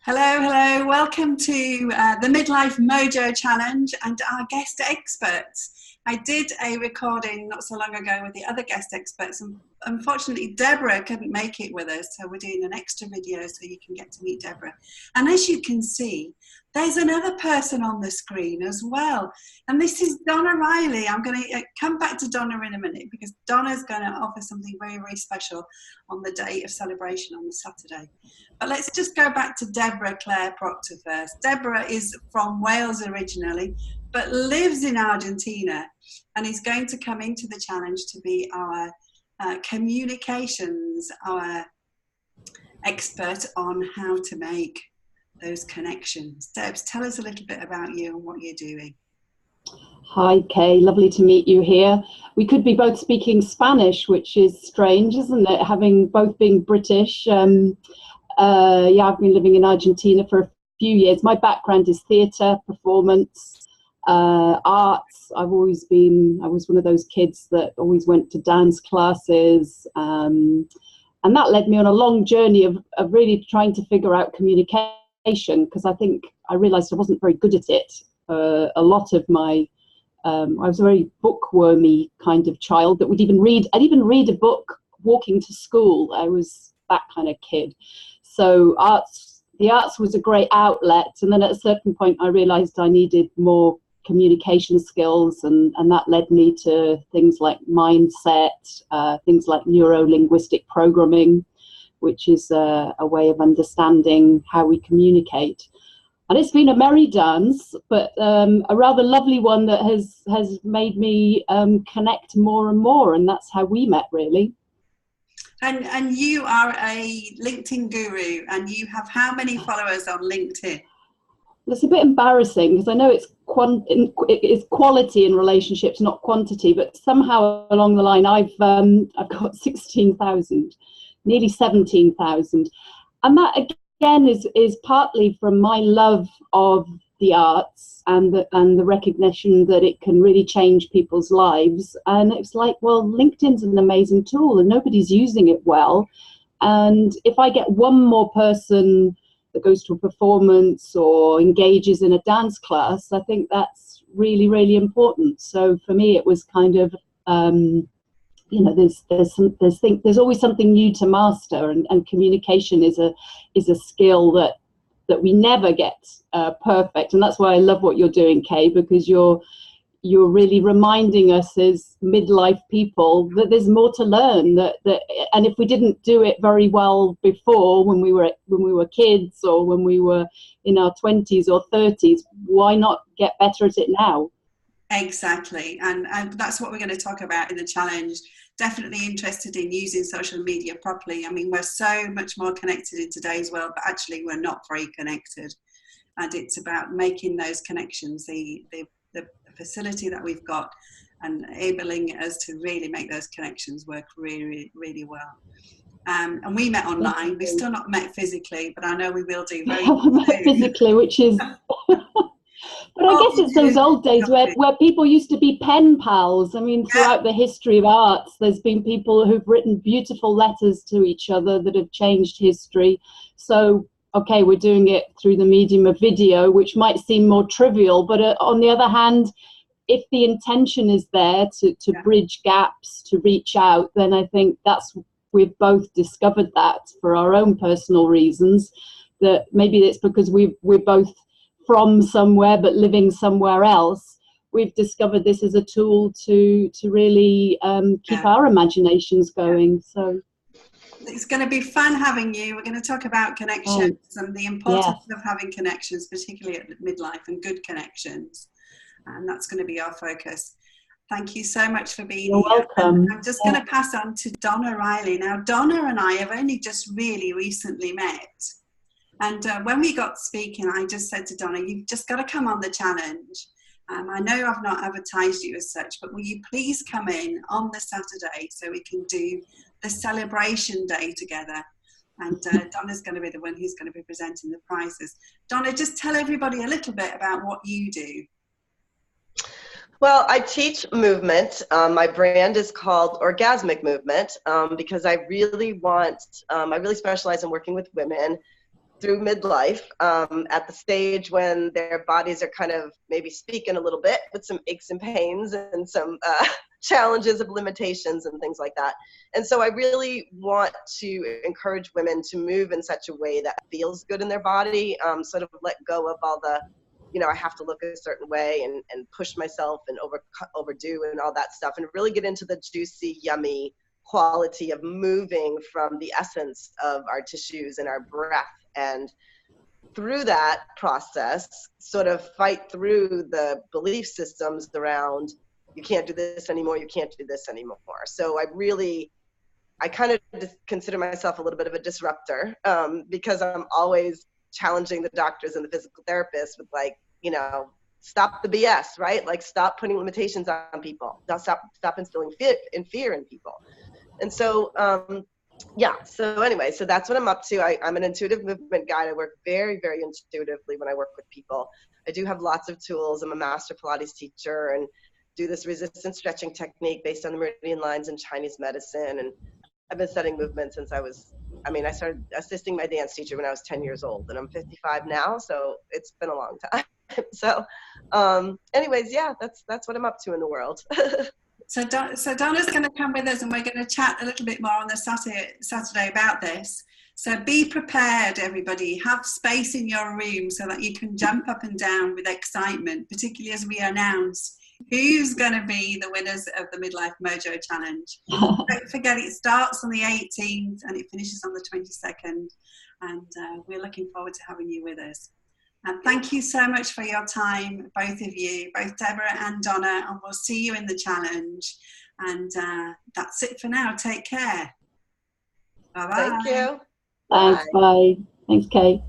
Hello, hello. Welcome to the Midlife Mojo Challenge and our guest experts. I did a recording not so long ago with the other guest experts, and unfortunately Deborah couldn't make it with us, so we're doing an extra video so you can get to meet Deborah. And as you can see, there's another person on the screen as well, and this is Donna Riley. I'm going to come back to Donna in a minute because Donna's going to offer something very, very special on the day of celebration on the Saturday. But let's just go back to Deborah Claire Procter first. Deborah is from Wales originally, but lives in Argentina and is going to come into the challenge to be our communications, our expert on how to make those connections. Debs, tell us a little bit about you and what you're doing. Hi Kay, lovely to meet you here. We could be both speaking Spanish, which is strange, isn't it? Having both being British. Yeah, I've been living in Argentina for a few years. My background is theatre, performance, arts. I was one of those kids that always went to dance classes. And that led me on a long journey of really trying to figure out communication, because I realised I wasn't very good at it. A lot of my, I was a very bookwormy kind of child that I'd even read a book walking to school. I was that kind of kid. So the arts was a great outlet, and then at a certain point I realised I needed more communication skills, and that led me to things like mindset, things like neuro-linguistic programming, which is a way of understanding how we communicate. And it's been a merry dance, but a rather lovely one that has made me connect more and more, and that's how we met, really. And you are a LinkedIn guru, and you have how many followers on LinkedIn? It's a bit embarrassing because I know it's quality in relationships, not quantity, but somehow along the line I've got 16,000, nearly 17,000, and that again is partly from my love of the arts and the recognition that it can really change people's lives. And it's like, well, LinkedIn's an amazing tool and nobody's using it well. And if I get one more person that goes to a performance or engages in a dance class, I think that's really, really important. So for me, it was kind of, there's always something new to master, and communication is a skill that we never get perfect. And that's why I love what you're doing, Kay, because you're really reminding us as midlife people that there's more to learn, and if we didn't do it very well before, when we were kids or when we were in our 20s or 30s, why not get better at it now? Exactly, and that's what we're going to talk about in the challenge. Definitely interested in using social media properly. I mean, we're so much more connected in today's world, but actually we're not very connected, and it's about making those connections, the facility that we've got, and enabling us to really make those connections work really, really well. And we met online. We've still not met physically, but I know we will do very soon. Physically, which is but I guess it's those old days where people used to be pen pals. I mean, throughout the history of arts, there's been people who've written beautiful letters to each other that have changed history. So, okay, we're doing it through the medium of video, which might seem more trivial, but on the other hand, if the intention is there to bridge gaps, to reach out, then I think we've both discovered that for our own personal reasons, that maybe it's because we're both from somewhere but living somewhere else. We've discovered this as a tool to really keep our imaginations going. So it's going to be fun having you. We're going to talk about connections and the importance of having connections, particularly at midlife, and good connections. And that's going to be our focus. Thank you so much for being here. You're welcome. I'm just going to pass on to Donna Riley. Now, Donna and I have only just really recently met. And when we got speaking, I just said to Donna, you've just got to come on the challenge. I know I've not advertised you as such, but will you please come in on the Saturday so we can do the celebration day together? And Donna's going to be the one who's going to be presenting the prizes. Donna, just tell everybody a little bit about what you do. Well, I teach movement. My brand is called Orgasmic Movement because I really specialize in working with women through midlife, at the stage when their bodies are kind of maybe speaking a little bit with some aches and pains and some challenges of limitations and things like that. And so I really want to encourage women to move in such a way that feels good in their body, sort of let go of all the, I have to look a certain way and push myself and overdo and all that stuff, and really get into the juicy, yummy quality of moving from the essence of our tissues and our breath. And through that process, sort of fight through the belief systems around, you can't do this anymore, you can't do this anymore. So I kind of consider myself a little bit of a disruptor, because I'm always challenging the doctors and the physical therapists with, like, stop the BS, right? Like, stop putting limitations on people. Stop instilling fear in people. And so, so anyway, so that's what I'm up to. I'm an intuitive movement guide. I work very, very intuitively when I work with people. I do have lots of tools. I'm a master Pilates teacher and do this resistance stretching technique based on the meridian lines in Chinese medicine. And I've been studying movement since I started assisting my dance teacher when I was 10 years old, and I'm 55 now, so it's been a long time. So anyways, yeah, that's what I'm up to in the world. So Donna's going to come with us, and we're going to chat a little bit more on the Saturday about this. So be prepared, everybody. Have space in your room so that you can jump up and down with excitement, particularly as we announce who's going to be the winners of the Midlife Mojo Challenge. Don't forget, it starts on the 18th and it finishes on the 22nd. And we're looking forward to having you with us. And thank you so much for your time, both of you, both Deborah and Donna, and we'll see you in the challenge. And that's it for now. Take care. Bye-bye. Thank you. Thanks, bye. Thanks, Kay.